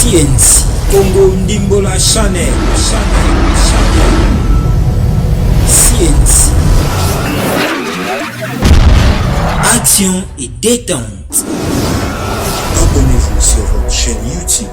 CNC Congo Ndimbola Chanel. CNC. Action et détente. Abonnez-vous sur votre chaîne YouTube.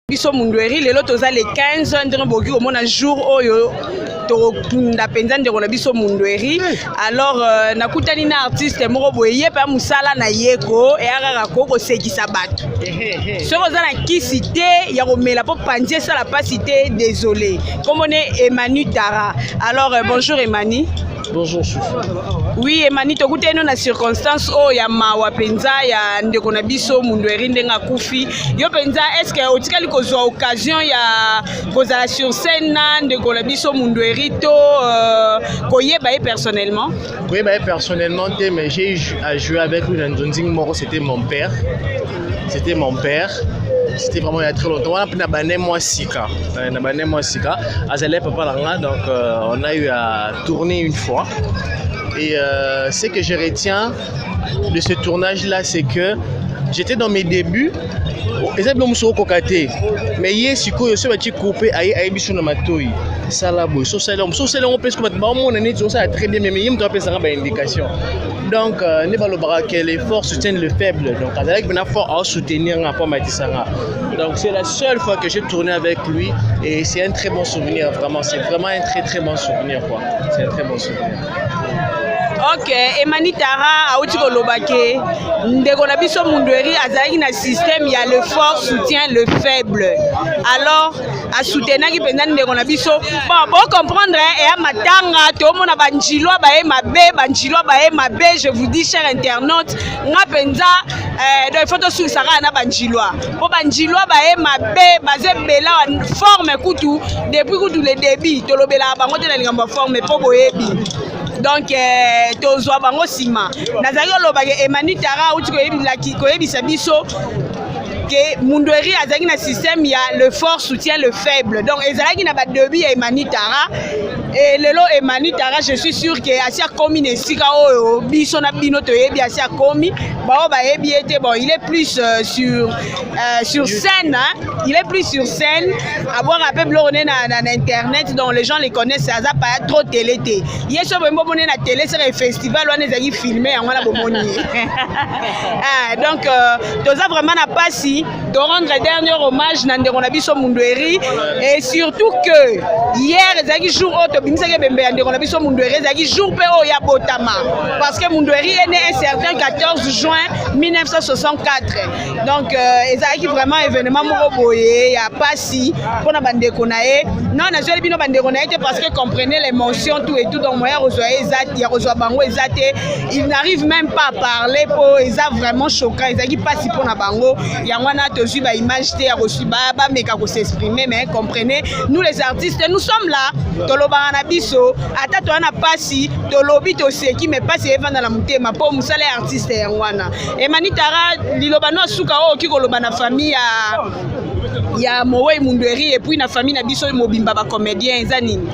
Biso Mundweri lelo toza le 15 ndenge boki komona jour oyo tokunda penza ndeko na biso Mundweri. Alors nakutani na artiste moko boye ye pa musala na yeko e akaka ko sekisa bato soko za na kisi te ya komela po pandie sala pasi te, désolé komone Emani Tara. Alors bonjour Emani. Bonjour chef. Oui Emani, tokute no na circonstance o ya mawa penza ya ndeko na biso Mundweri ndenga kufi. Yo penza est-ce que otikali kozwa occasion ya kozala sur scène na ndeko na biso Mundweri to koyeba ye personnellement? Koyeba ye personnellement te, mais j'ai eu à jouer avec lui dans Ndonzing Moro, c'était mon père. C'était mon père. C'était vraiment il y a très longtemps. On a pris moi Sika. Azalé papa langa, donc on a eu à tourner une fois. Et ce que je retiens de ce tournage-là, c'est que j'étais dans mes débuts. Mais hier, si je suis coupé, je suis coupé. Salabo, so on peut très bien, mais il doit faire une indication. Donc, que les forts soutiennent le faible. Donc, avec un fort à soutenir un peu. Donc, c'est la seule fois que j'ai tourné avec lui et c'est un très bon souvenir. Vraiment, c'est vraiment un très très bon souvenir, quoi. C'est un très bon souvenir. Ok, Emani Tara auti kolobake ndeko na biso Mundweri azalaki na système ya le fort soutient le faible. Alors a soutenaki penza ndeko na biso bon comprendre et a matanga to mona banjilwa ba e mabe, je vous dis chers internautes nga penza do il faut to sur saka na banjilwa po banjilwa ba e mabe baze bela forme kutu depuis kutu le débit to lobela bango te na lingamba forme po boyebi. Donc tozwa bango sima nazali olobaka Emani Tara uti koyebisa biso que Mundweri azali na système ya le fort soutient le faible. Donc ezalaki na ba début ya Emani Tara et lelo Emani Tara, je suis sûr que asia komi nesika oyo biso na bino toyebi asia komi bao ba yebi ete bon il est plus sur scène hein? Il est plus sur scène avoir un peu blonné na internet, donc les gens les connaissent, ça pas trop télé té yeso bombo boné na télé, c'est un festival on ezali filmé en wala bomoni. Donc toza vraiment na pasi de rendre dernier hommage na ndeko na biso Mundweri, et surtout que hier ezali jour auto bimisaka bembe ya ndeko na biso Mundweri ezali jour pe o ya botama parce que Mundweri est né un certain 14 juin 1964. Donc ezali vraiment événement moko boye ya pasi pona bandeko na ye non na joli bino bandeko na ye parce que comprenez l'émotion tout et tout, donc moya rezoya ezati ya rezoya bango ezate, il n'arrive même pas à parler po eza vraiment choquant ezali pasi pona bango ya wana tozui ba image te ya reçu ba meka ko s'exprimer, mais comprenez nous les artistes nous sommes là tolobana na biso ata to na pasi tolobi to seki mais pasi evanda na mutema po musala artiste ya wana. Emani Tara liloba no suka o ki koloba na famille ya Mowe Mundweri et puis na famille na biso mobimba ba comédien eza nini?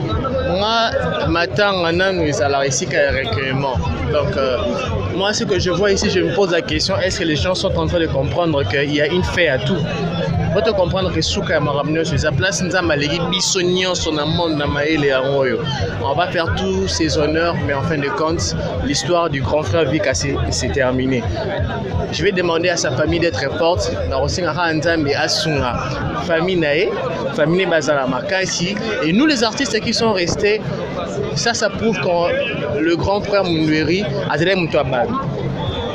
Moi matanga nanu ezala esika ya recueillement. Donc moi ce que je vois ici, je me pose la question, est-ce que les gens sont en train de comprendre qu'il y a une fin à tout? Faut comprendre que Souka Maramnio sur sa place, nous avons les bisognos sur le monde dans Maël et Angoyo. On va faire tous ces honneurs, mais en fin de compte, l'histoire du grand frère Vika s'est terminée. Je vais demander à sa famille d'être forte. Famille Nae, famille Bazala Makasi. Et nous, les artistes qui sont restés, ça prouve que le grand frère Mundweri a été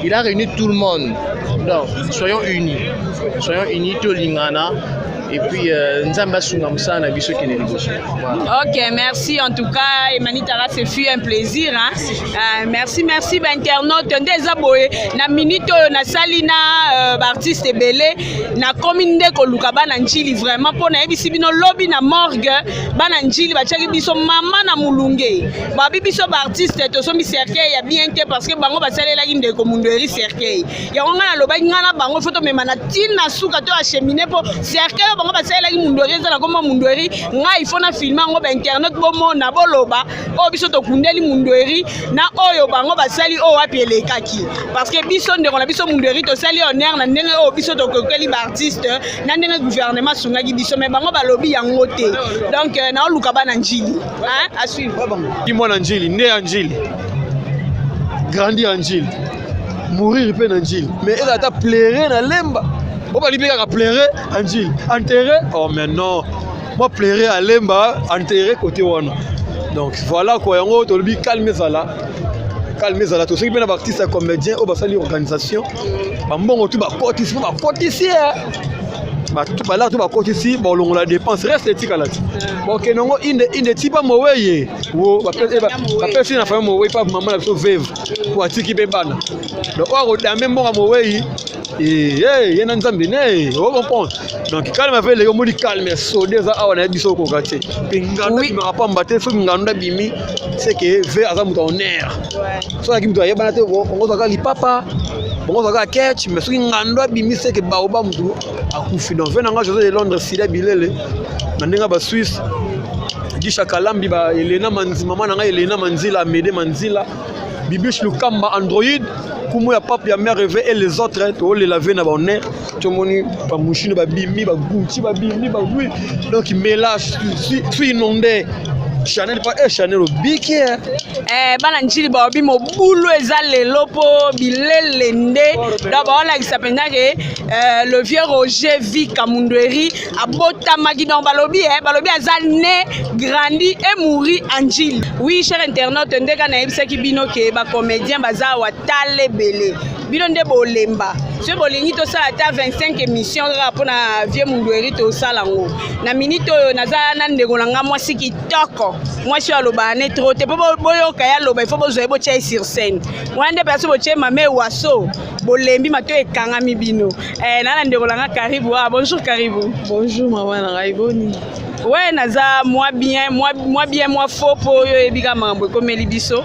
il a réuni tout le monde. Donc, soyons unis. Soyons unis, tout l'ingana. Et puis, Nzamba Sungamsa na biso qui n'est pas. Ok, merci en tout cas, Emani Tara, ce fut un plaisir. Hein? Merci, internaute. Ndeza boye na minute na salina artiste belé na commune de Koluka bana njili vraiment pour na ebisi bino lobby na morgue bana njili ba tchaki biso mama na mulunge. Ba biso artiste to sombi cercueil ya bien te parce que bango ba salela inde ko Mundweri cercueil. Ya ngana loba ngana bango photo mema na tina suka to acheminer pour cercueil bango basala ki Mundweri ezala koma Mundweri nga ifona filma ngo ba internet bomo na boloba o biso to kundeli Mundweri na oyo bango basali o wapi elekaki parce que biso ndeko na biso Mundweri to sali honneur na ndenge o biso to kokeli ba artiste na ndenge gouvernement sungaki biso mais bango balobi yango te donc na oluka bana njili hein à suivre ki mwana njili né en njili grandir en njili mourir pe na njili mais elle a plaire na lemba. On va libérer à pleurer, Angile. Enterrer, oh mais non. Moi, pleurer à Lemba, enterrer côté Wana. Donc voilà quoi, on va te calmer ça là. Calmer ça là. Tous ceux qui viennent artistes et comédiens, on va faire l'organisation. Bon, tu vas côté ici, tout là, tu vas côté ici, bon, on la dépense reste éthique là. Bon, que non, il ne tient pas mauvais. Ou, après, si la famille mauvais, pas maman la veuve. Pour attirer bébana. Donc, on a même bon mauvais. Et il y a un ensemble on comprend. Donc calme avec les hommes calme soder ça on a dit ça au quartier. Pinganda qui me rappelle battre sur nganda bimi c'est que vers ça muta honneur. So qui me doit yebana te on va li papa. On va catch mais sur nganda bimi c'est que baoba mutu akufi donc venanga José de Londres sida bilele. Mandinga ba Suisse. Gisha Kalambi ba Elena Manzila mama nanga Elena Manzila Mede Manzila. Bibish Lukamba Android. Kumu ya papa ya mère rêvé et les autres to les laver na bonheur to moni ba mouchine ba bimi ba gucci ba bimi ba oui donc il mélange suis inondé Chanel pas Chanel au biki bana njili ba obi mo bulu ezale lopo bilelende d'abord là qui s'appelle le vieux Roger Vika Mundweri abota magidon balobi azane grandi et mouri Angile. Oui cher internaute ndeka na yebisa ki bino ke ba comédien baza wa tale belé bino nde bolemba ce bolingi to ça ata 25 émissions pour na vieux Mundweri to salango na minute naza na ndeko nga mwasi kitoko mwasi aloba ne trop te boyo kaya loba il faut bozoe bo tchai sur scène wande personne bo tchai mame waso bolembi mato ekangami bino nana ndeko nga karibu bonjour karibu bonjour maman na raiboni ouais naza moi bien moi faux po yo ebika mambo komeli biso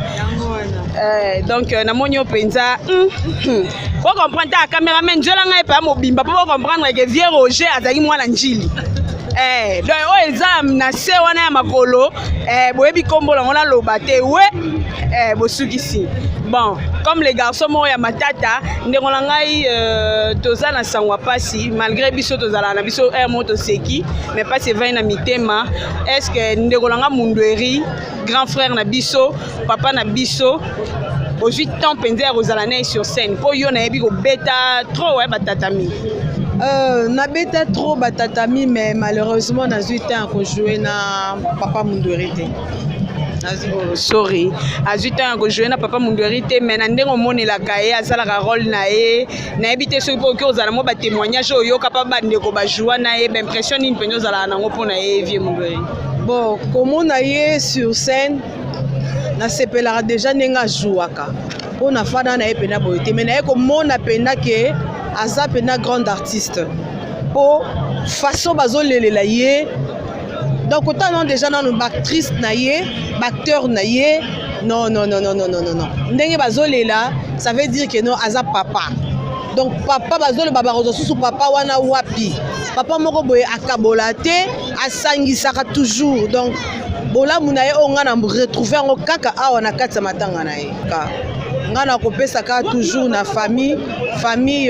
donc na monyo penza faut comprendre ta caméraman njola ngai pa mobimba pour comprendre que vieux Roger azaki mwana njili donc o exam na se wana ya makolo boyebi kombo la ngona loba te we bosukisi bon comme les garçons mo ya matata ndeko na ngai toza na sangwa pasi malgré biso tozala na biso moto seki mais pas c'est vaina mitema est-ce que ndeko na nga Mundweri grand frère na biso papa na biso aux 8 ans penzer aux alanais sur scène pour yo na yebi ko beta trop batatami na beta trop batatami mais malheureusement na 8 ans ko jouer na papa Mundweri te. Sorry à 8 ans ko jouer na papa Mundweri te mais na ndengo monela kaye azala ka rôle na ye na ebité so pour que ozala mo ba témoignage oyo kapaba ndeko ba joie na ye ba impression ni penyo zala na ngo pona ye vieux Mundweri. Bon comment na ye sur scène na sepelaka déjà nenga jouaka pona fada na ye pena boyete mais na ye ko mona pena ke aza pena grande artiste po façon bazolelela ye donc autant non déjà na actrice na ye acteur na ye non ndenge bazolela ça veut dire que non aza papa donc papa bazole baba rozo papa wana wapi papa moko boye akabola te asangisaka toujours donc bola munaye onga na retrouver ngo kaka awa na kati matanga na ye ka ngana kopesa ka toujours na famille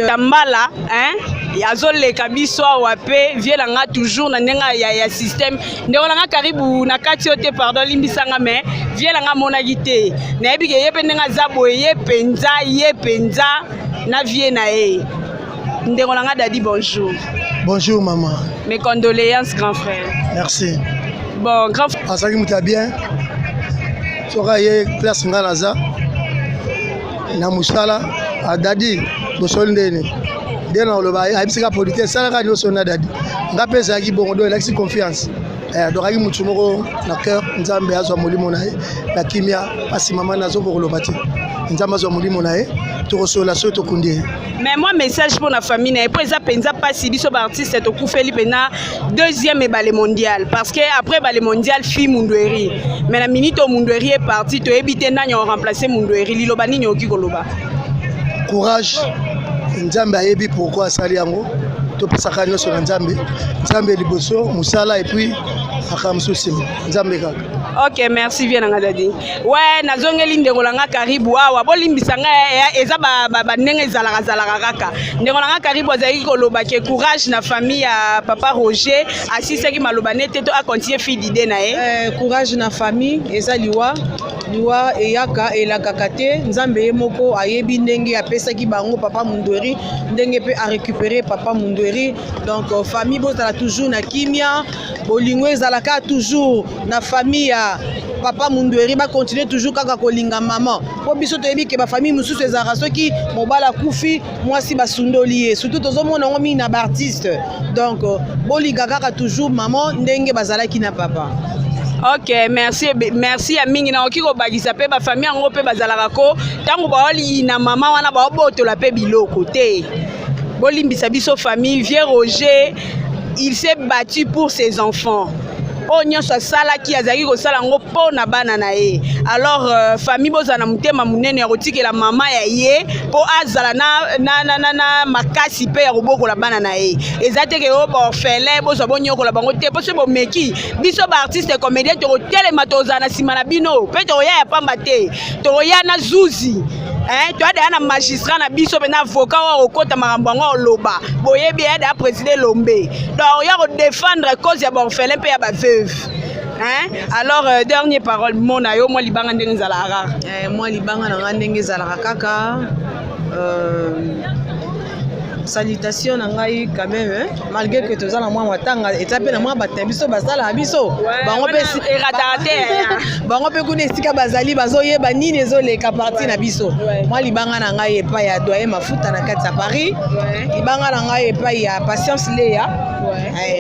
Tambala hein azoleka biso awa pe vie na nga toujours na ndenga ya système ndeko na nga karibu na kati yo te pardon limbisanga mais vie na nga monaki te nayebi ke ye mpe ndenga aza boye ye penza na vie na ye ndeko na nga Dadi bonjour. Bonjour maman. Mes condoléances grand frère. Merci. Bon grand frère. Asaki muta bien. Soka ye place nga naza. Na musala a Dadi bosol ndeni. Dena oloba ayibisika politique sala ka nyoso na Dadi. Nga pesa ki bongo do elaki confiance. Donc aki mutu moko na cœur nzambe azwa molimo na ye na kimia pasi mama nazo ko lobati. Nzambe azwa molimo na ye to kosola so to kundi. Mais moi message pour la famille na pour ça penza pas si biso ba artiste to kufeli pena deuxième ballet mondial parce que après ballet mondial fi Mundweri mais la minute au Mundweri est parti to ebité nanya remplacer Mundweri liloba nini oki koloba courage nzambe ayebi pourquoi sali yango to pesaka nyoso na nzambe liboso musala et puis akamsusi nzambe kaka. Ok, merci bien Dadi. Ouais, nazongeli ndeko langa karibu awa bolimbisa nga eza ba ndenge zalaka kaka. Ndeko langa karibu azali koloba ke courage na famille ya papa Roger asisaki maloba nete to a continuer fi d'idée na ye. Courage na famille eza liwa eyaka elakaka te nzambe ye moko ayebi ndenge apesaki bango papa Mundweri ndenge pe a récupérer papa Mundweri donc famille bozala toujours na kimia bolingo ezalaka toujours na famille ya papa Mundweri ba continuer toujours kaka kolinga maman po biso toyebi ke ba famille mususu ezalaka soki mobala kufi mwasi basundoli ye surtout tozomona ngo mina ba artiste donc bolinga kaka toujours maman ndenge bazalaki na papa. Ok, merci ya mingi na okiko bagisa pe ba famille yango pe bazalaka ko tango baoli na mama wana ba obotola pe biloko te. Bolimbisa biso famille Vieux Roger, il s'est battu pour ses enfants. Oh nyonso sala ki azaki ko sala ngo po na bana na ye. Alors famille bozana mutema munene rotikela mama ya ye po azala na makasi pe ya koboko la bana na ye. Ezate ke o orphelin bozo bonyoko la bango te po se bo meki biso ba artiste comédien to telema tozana sima na bino pe to ya pamba te to ya na zuzi. Tu as des magistrats na biso na avocat wa okota makambo ngo loba boyebi ya da président Lombe donc ya ko défendre cause ya orphelin pe ya ba veuve alors dernier parole mona yo moi libanga ndenge zalaka moi libanga na ndenge zalaka kaka salutation na ngai quand même malgré que tozala moi matanga etape na moi batembiso basala biso bango pe bango pe kuna esika bazali bazoyeba nini ezoleka parti na biso moi libanga na ngai epai ya doyen mafuta na kati ya Paris libanga na ngai epai ya Patience Leya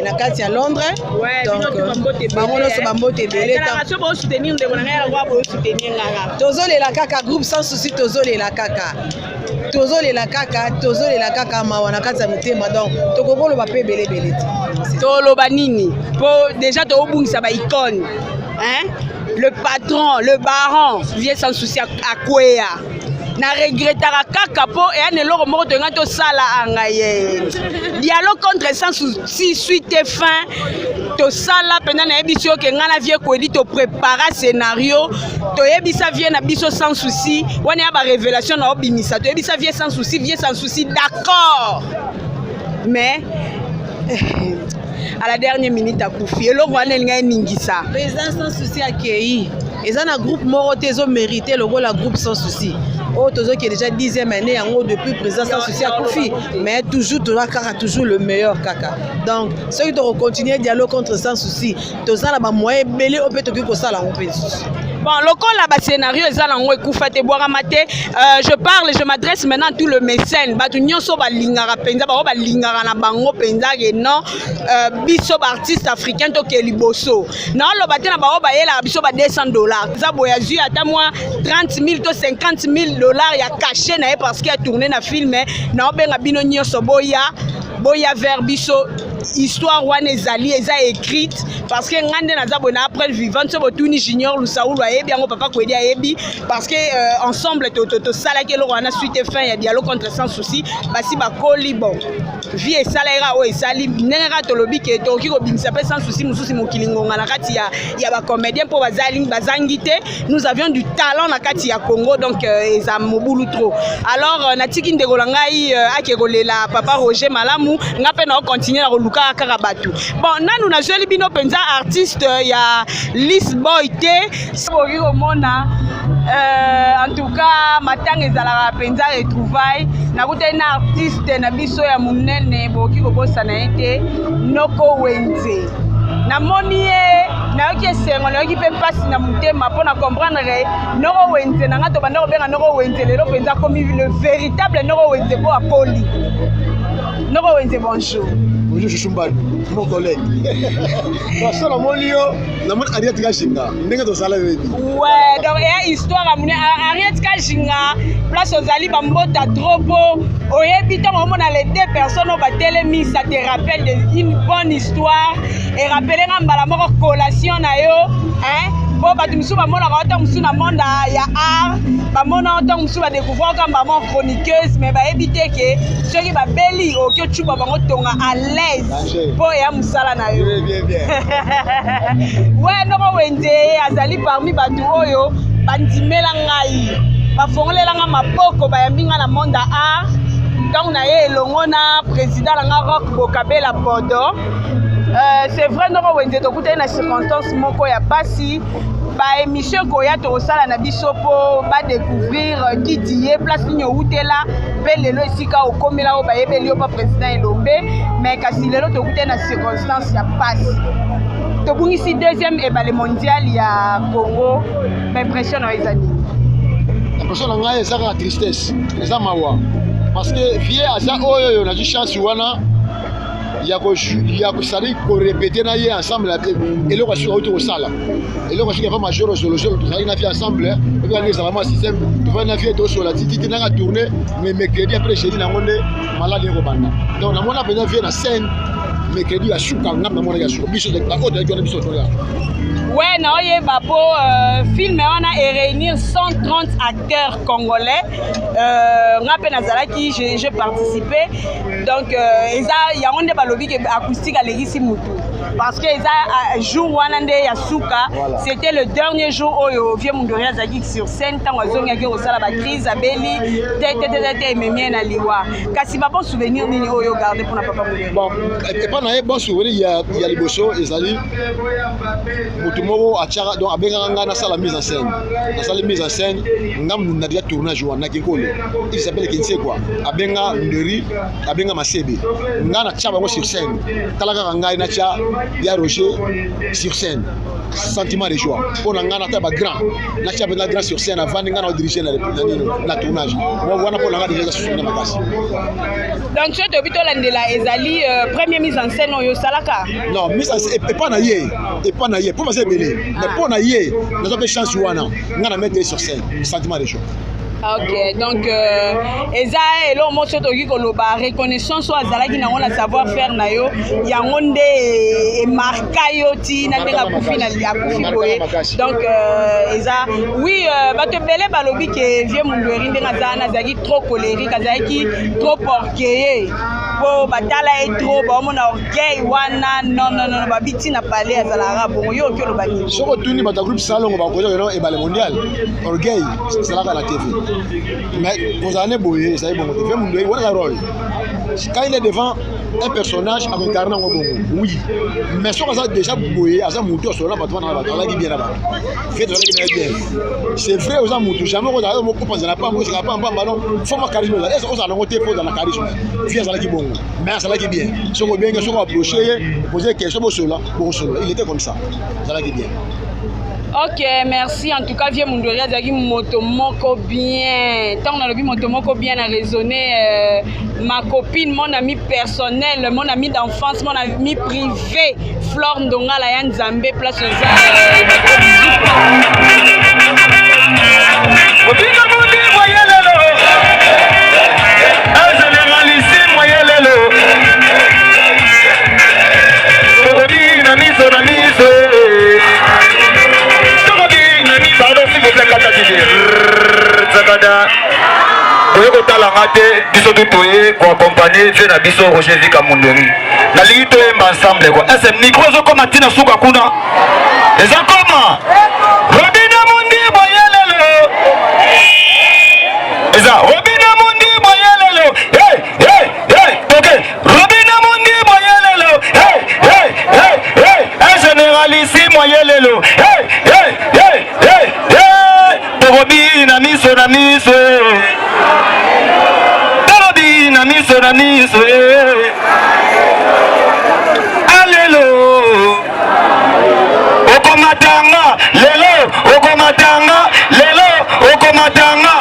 na kati ya Londres donc bango nyonso bambote ebele tozolela kaka groupe sans souci tozolela kaka mawa na kati ya motema donc tokokoloba pe ebele toloba nini po déjà tobungisa ba icône le patron le baron vient sans souci à kwea na regrettera kaka po et eloko moko to ngato sala angaye dialogue contre sans souci suite fin to sala pendant na ebisio ke ngana vie ko dit to préparer scénario to yebisa vie na biso sans souci wana ya ba révélation na obimisa to yebisa vie sans souci d'accord mais à la dernière minute akufi eloko wana linga ningisa président sans souci akei eza na groupe moko te zo mériter lokola groupe sans souci oh tozo qui est déjà 10e année yango depuis président sans souci akufi mais toujours toujours le meilleur kaka donc ceux qui doivent continuer dialogue contre sans souci tozala ba moyen belé ope toki ko sala ngo pe. Bon, lokola ba scénario ezala ngo ekufa te boira mate je m'adresse maintenant à tout le mécène batu nyonso ba lingara penza ba lingara na bango penza ke non biso ba artiste africain to ke liboso na lo ba te na ba yela biso ba $200 za boyazu ata moi 30,000 to 50,000 $ ya caché na parce qu'il a tourné na film na obenga bino nyonso boya vers biso histoire wana ezali eza écrite parce que ngande naza bona après vivant so botuni junior lusaulu ayebi yango papa kwedi ayebi parce que ensemble to sala ke lo wana suite fin ya dialogue contre sans souci basi bakoli bon vie esalera o esali ndenge ka tolobi ke toki ko bimisa pe sans souci mususi mokilingonga na kati ya ba comédien po bazangi te nous avions du talent na kati ya Congo donc eza mobulu trop alors natiki ndeko langai akekolela papa Roger Malamu ngape na continuer na koluka kaka batu bon nanu na joli bino penza artiste ya Lisboy te soki komona en tout cas matanga ezalaka penza retrouvaille nakutani na artiste na biso ya munene boki kobosana ete Noko Wenze namoni ye nayoki esengo nayoki mpe mpasi na motema mpo na comprendre Noko Wenze nanga tobanda kobenga Noko Wenze lelo mpenza komi le véritable Noko Wenze po apoli Noko Wenze bonjour. Bonjour Chuchumbani, mon collègue. Parce que la monio, la mon Ariette Kashinga, n'est-ce pas ça la vie? Ouais, donc il y a une histoire à mon Ariette Kashinga, place aux Ali Bambota Drobo, au Yébiton, on a les deux personnes au Batelemi, ça te rappelle une bonne histoire et rappeler un balamor collation na yo, hein? Bon, bah tu me souviens, moi, la rota, na monde ya art, bah mon entend, me souviens découvrir comme bah mon chroniqueuse, mais bah éviter que ceux qui bah belli, au que tu vas bah tonga à l'aise, pour ya musala na yo. Bien, bien. Ouais, Noko Wenze, azali parmi bah tu oyo, bandimela ngai, bah fongolela nga mapoko, bah yambinga na monde art, donc na ye elongona président la nga rock bokabela podo. C'est vrai Noko Wenze tokutana na circonstance moko ya pasi ba émission koya to sala na biso po ba découvrir Kidiye place ni outela pe lelo esika okomela o ba yebeli o pa président Elombe mais kasi lelo tokutana na circonstance ya pasi tobungisi deuxième ebale mondial ya Congo mais impression na ezani impression na ngai eza ka tristesse eza mawa parce que vie aza oyo na chance wana il y a que ça dit qu'on répétait na hier ensemble et le quoi auto sala et le quoi qui va major sur le jeu tout ça il a fait ensemble et puis on est vraiment système tu vas na vie to sur la titi na tourner mais mercredi après chez na monde malade ko banda donc na mona pena vie na scène mercredi à shuka ngam na mona ya shuka biso de la haute de biso to là. Ouais, non, il y a un film et réunir 130 acteurs congolais. J'ai participé. Donc, il y a un balobi acoustique à l'église Moutou. Parce que le jour où on a Yasuka, c'était le dernier jour où on vient Mundoria Zagik sur scène. Tant qu'on a eu la crise, Abeli, tête, Mémien, Aliwa. Kasi pas bon souvenir, ni yo garder pour ne pas mourir. Bon, et pas un bon souvenir, il y a les bossos, et ça dit. Moutumobo achara donc abenganga na sala mise en scène. Na sala mise en scène, ngam na dia tournage wana kinkolo. Il s'appelle Kinse quoi. Abenga Nderi, abenga Masebe. Ngana tchaba ngo sur scène. Talaka ngai na tcha ya Roger sur scène. Sentiment de joie. On a ngana taba grand. Na tcha benga grand sur scène avant ngana diriger na tournage. Wana pour ngana déjà sur na makasi. Donc tu te bito landela ezali première mise en scène oyo salaka. Non, mise en scène et pas na yé. Et pas na yé. Pour moi mais pour na yé, nous avons chance wana, ngana mettre sur scène, sentiment de joie. Ok, donc eza elo moto toki koloba reconnaissance so azalaki na ngona savoir faire na yo yango nde e marka yo ti na ndenga kufi na ya kufi boye. Donc eza oui bato belé balobi ke vieux Mundweri ndenga zana zaki trop colérique azaki trop orgueilleux po batala e trop ba mona orgueil wana non babiti na palais azalaka bongo yo ke lobani soko tuni bata groupe salongo ba ko yo e bale mondial orgueil c'est là la TV. Mais vous en avez boyé, ça y est, bon, vous avez un rôle. Quand il est devant un personnage en incarnant un bon, oui. Mais si on a déjà boyé, à ça, mouton sur là, on va bien là-bas. C'est vrai, aux amoutous, jamais on a un mot pour la pas, moi, pas un ballon, faut ma charisme. Est-ce qu'on a un côté pour dans la charisme? Viens à la qui bon, mais ça la qui bien. Si on bien, si on approcher, poser des questions sur là, bon, il était comme ça. Ça la qui bien. Ok, merci. En tout cas, vieux Mundoria Zagi Motomoko bien. Tant on a vu Motomoko bien à raisonner. Ma copine, mon ami personnel, mon ami d'enfance, mon ami privé, Flore Ndonga Layan Zambé, place aux langa te biso tutoye pour accompagner vieux na biso Roger Vika Munderi na ligi toyemba ensemble quoi ese micro ezokoma ntina suka kuna eza koma Robina Mundi boyelelo eza Robina Mundi boyelelo hey hey hey okay Robina Mundi boyelelo hey hey hey hey un généralissime boyelelo hey hey hey hey hey Robina miso na miso Robina miso na miso alelo okomatanga lelo okomatanga lelo okomatanga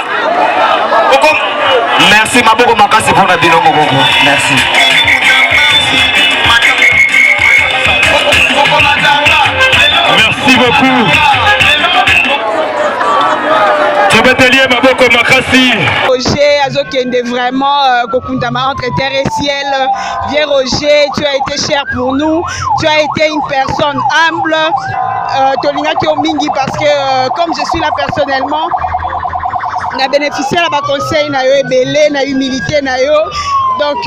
merci maboko makasi mpona bino mokoko merci merci beaucoup Tobetelier maboko makasi Roger azokende vraiment kokundama entre terre et ciel. Vieux Roger, tu as été cher pour nous, tu as été une personne humble. Tolinga ki omingi parce que comme je suis là personnellement, on a bénéficié de la conseil na yo ebele na humilité na yo. Donc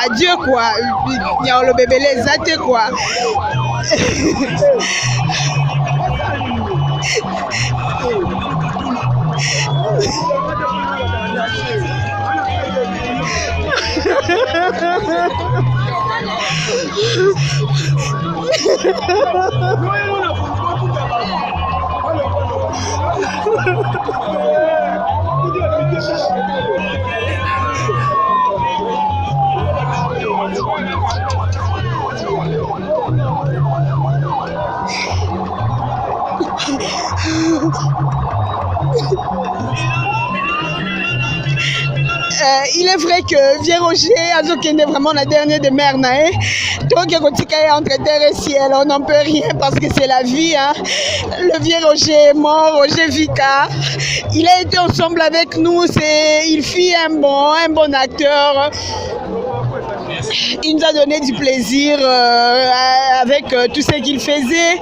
adieu quoi. Il y a le bébé les athées quoi. Il est vrai que Vieux Roger azokende vraiment la dernière des mères nae. Donc entre terre et ciel, on n'en peut rien parce que c'est la vie. Hein. Le Vieux Roger est mort, Roger Vika. Il a été ensemble avec nous. Il fit un bon acteur. Il nous a donné du plaisir avec tout ce qu'il faisait,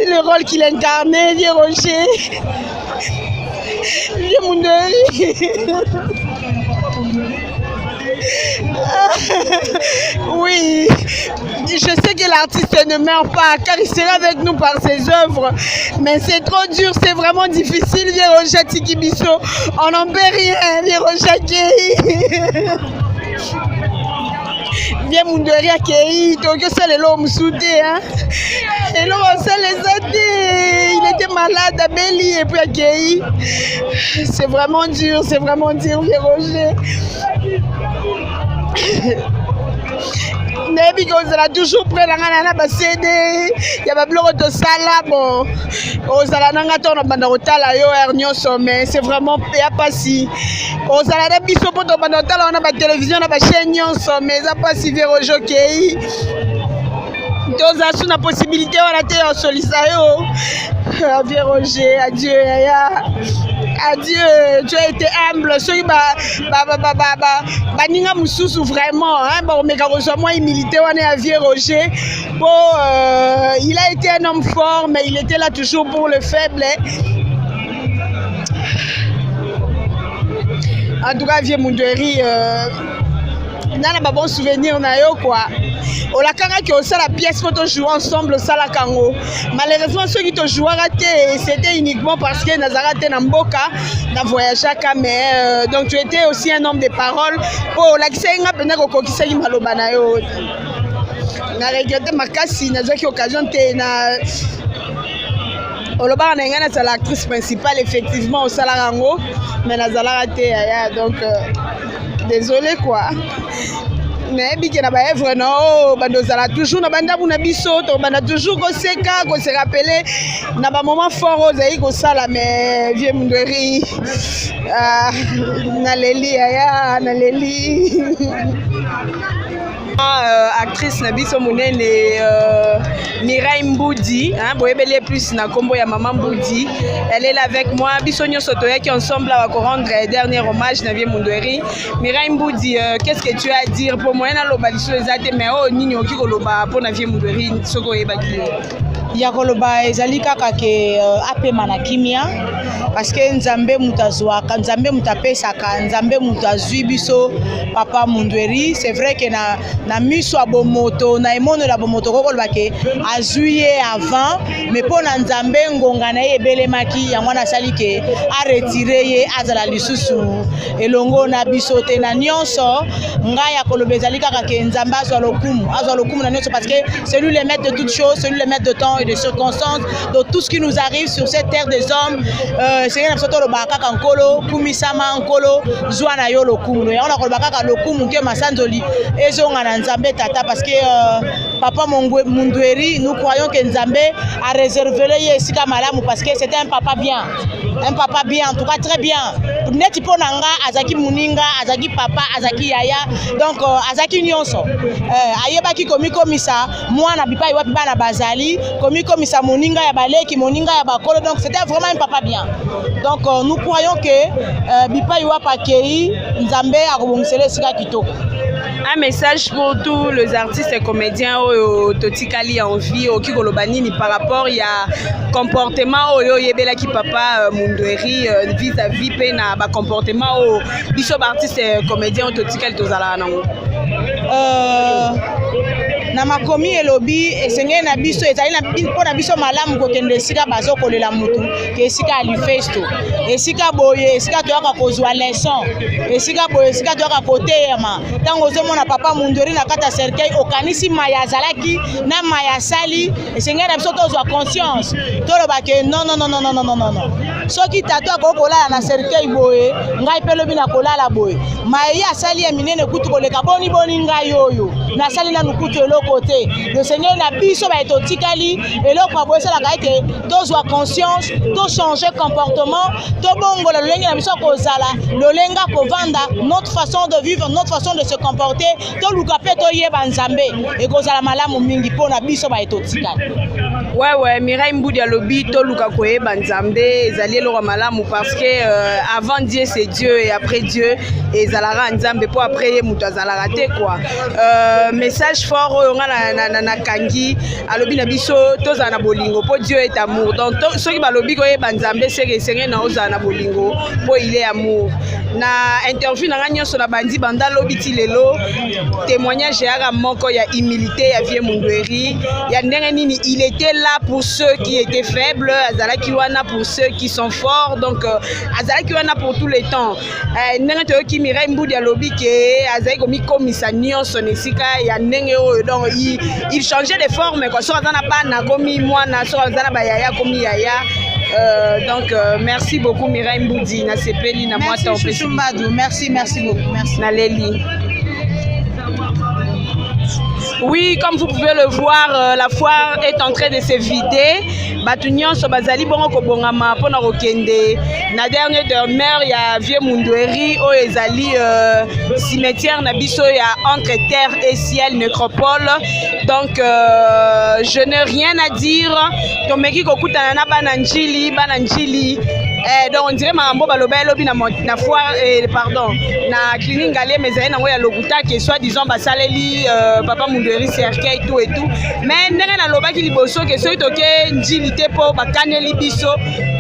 le rôle qu'il incarnait, Vieux Roger. Vieux Munderi. Oui, je sais que l'artiste ne meurt pas car il sera avec nous par ses œuvres, mais c'est trop dur, c'est vraiment difficile. Vieux Roger Tikibiso, on n'en peut rien. Vieux Roger Kei. Vieux Munderi Kei, donc c'est l'homme soudé, hein. Et là, on sait les athées. Il était malade à Béli et puis à Kei. C'est vraiment dur, Vieux Roger. Nebi kozala toujours près na ngana ba CD ya ba bloko to sala bon ozala nanga to na banda otala yo ernyoso mais c'est vraiment ya pasi ozala na biso poto banda otala na ba télévision na ba chaîne nyonso mais za pasi Vieux Roger Kei toza sous la possibilité wana te ya solisa yo Vieux Roger adieu yaya. Adieu, tu as été humble. Ceux baninga mususu vraiment, hein, bon, mais quand on moi humilité, on est à Vieux Roger. Bon, il a été un homme fort, mais il était là toujours pour le faible. En tout cas, Vieux Munderi, n'a pas bon souvenir na yo quoi. On a quand même ça la pièce quand on joue ensemble ça la kango. Malheureusement ceux qui te jouent raté c'était uniquement parce que Nazara était na mboka na voyage à mais donc tu étais aussi un homme de parole. Oh la kisenga pena ko kokisa maloba na yo. Na regrette makasi na zaki occasion te na Oloba na ngana c'est l'actrice principale effectivement au Salarango mais Nazara raté donc désolé quoi. Mais bien na ba œuvre non bandozala toujours na banda buna biso to banda toujours ko se rappeler na ba moment fort ozai ko sala mais Vieux Munderi na leli aya na leli actrice na biso munene Mireille Mboudi hein boyebele plus na kombo ya maman Mboudi elle est là avec moi biso nyonso toyaki ensemble va rendre dernier hommage na Vieux Munderi. Mireille Mboudi qu'est-ce que tu as à dire pour moi na loba liso ezate mais oh nini oki ko loba pour na Vieux Munderi soko yebaki ya koloba ezali kaka ke apema na kimia parce que nzambe mutazwaka nzambe mutapesaka nzambe mutazwi biso papa Mundweri. C'est vrai que na miso abomoto na emono la bomoto koloba ke azwi avant mais pona nzambe ngonga na ye ebelemaki yango na sali ke a retirer ye azala lisusu elongo na biso te na nyonso nga ya koloba ezali kaka ke nzambe azwa lokumu na nyonso parce que c'est lui le maître de toutes choses, c'est lui le maître de temps et de circonstances, de tout ce qui nous arrive sur cette terre des hommes. C'est un absolument le baka kankolo, kumisama ankolo, zwana yo lokumu. Et on a le baka lokumu ke masandoli et zonga na nzambe tata parce que papa Mundweri, nous croyons que Nzambe a réservé le yesika malamu parce que c'était un papa bien, en tout cas très bien. Neti po nanga azaki muninga, azaki papa, azaki yaya, donc azaki nyonso. Ayebaki komiko misa mwana bipa iwa bipa na bazali komiko misa moninga ya baleki moninga ya bakolo, donc c'était vraiment un papa bien. Donc nous croyons que bipa iwa pakei Nzambe akobongisele sika kitoko. Un message pour tous les artistes et comédiens au Totikali en vie au Kigolobanini par rapport à comportement au Yebela qui papa Mundweri vis-à-vis pena ba comportement au bishop artiste et comédien au Totikali tozala nango. Na makomi elobi esenge na biso ezali na pona biso malamu kokende sika bazo kolela mutu ke sika alifesto esika boye esika toyaka kozwa leçon esika boye esika toyaka koteyama tango ozomona papa Mundweri na kata cercueil okanisi maya zalaki na maya sali esenge na biso tozwa conscience toloba ke non soki tato akokolala na cercueil boye ngai pe lobi na kolala boye maya asali ya minene kutu koleka boni ngai yoyo na sali na nukutu côté le Seigneur na biso ba etotikali eloko aboyesala ka ete tozwa conscience to changer comportement to bongola lolenge na biso kozala lolenga kovanda notre façon de vivre notre façon de se comporter to luka pe to yeba nzambe ekozala malamu mingi pona biso ba etotikali. Ouais, Mireille Mboudi alobi to luka koyeba nzambe ezali eloko malamu parce que avant Dieu c'est Dieu et après Dieu ezalaka nzambe po après ye mutu azalaka te quoi. Message fort na kangi alobi na biso tozala na bolingo po Dieu est amour, donc soki balobi koyeba nzambe senge na ozala na bolingo po il est amour. Na interview na nyonso na bandi banda lobi ti lelo témoignage ya moko ya humilité ya vie Mundweri ya ndenge nini il était là pour ceux qui étaient faibles, azalaki wana pour ceux qui sont forts, donc azalaki wana pour tous les temps. Ndenge to ki Mireille Mboudi alobi ke azali komi komisa nyonso nesika ya ndenge oyo, donc il changeait de forme quoi, so azana bana komi mwana, so azana ba yaya komi yaya. Donc merci beaucoup Mireille Mboudi na sepeli na moi ton plaisir. Merci beaucoup. Merci. Naleli. Oui, comme vous pouvez le voir, la foire est en train de se vider. Batunyon so bazali bongo ko bongama pona kokende. Na dernière demeure ya vieux Mundweri o ezali cimetière na biso ya entre terre et ciel nécropole. Donc je n'ai rien à dire. Tomeki kokutana na bananjili. Donc on dirait mambo baloba lobi na foire pardon na clinique Galé mais na ngoya lokuta que soit disant basaleli papa Mundweri cercueil tout et tout, mais ndenge na loba ki liboso que soki toke njili te po bakaneli biso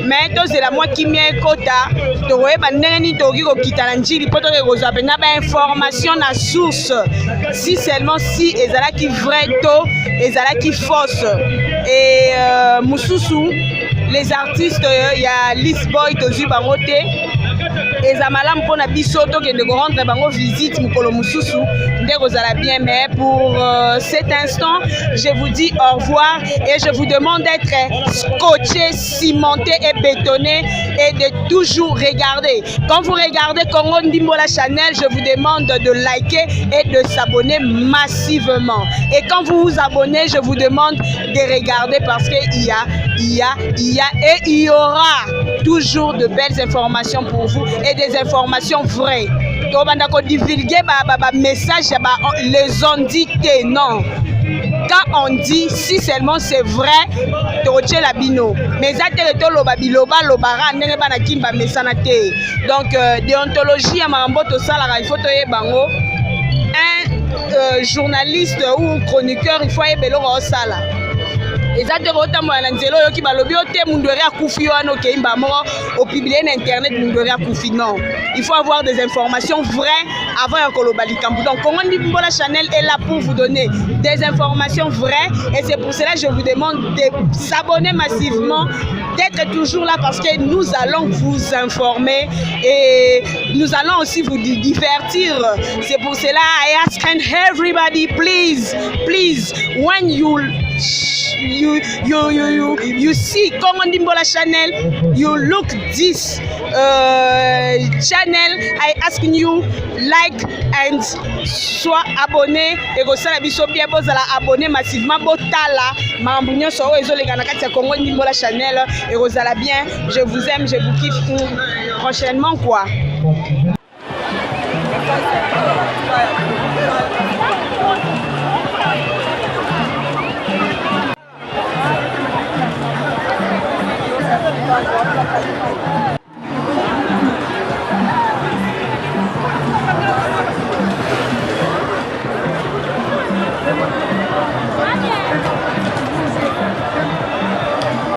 mais tozela mwa kimia ekota tokoyeba ndenge nini tokoki kokita na njili po toke kozwa mpena bainformation na source si seulement si ezalaki vrai to ezalaki fausse. Et mususu les artistes ya Lisboy tozwi bango te eza malamu mpona biso tokende korendre bango visite mokolo mosusu nde kozala bien, mais pour cet instant je vous dis au revoir et je vous demande d'être scotché, cimenté et bétonné et de toujours regarder. Quand vous regardez Congo Ndimbola Channel, je vous demande de liker et de s'abonner massivement, et quand vous vous abonnez je vous demande de regarder parce qu'il y a et il y aura toujours de belles informations pour vous et des informations vraies. Donc on a divulgué message les ont dit non. Quand on dit si seulement c'est vrai, toche la bino. Mais ça te loba biloba lobara nene bana kimba mesana te. Donc déontologie à mamboto sala il faut toye bango. Un journaliste ou chroniqueur il faut y bello au sala. Exactement, qui balobi ote mundori akufi wana okemba moko au publier na internet mundori akufi non. Il faut avoir des informations vraies avant un kolobali kambu. Donc Congo Ndimbola Channel est là pour vous donner des informations vraies et c'est pour cela que je vous demande de s'abonner massivement, d'être toujours là parce que nous allons vous informer et nous allons aussi vous divertir. C'est pour cela I ask everybody please when you see Congo Ndimbola Channel, you look this channel, I asking you like and soit abonné et que ça la biso bien bozala abonné massivement botala mambo nyonso oyo ezolenga na kati ya Congo Ndimbola Channel et rozala bien, je vous aime, je vous kiffe prochainement quoi.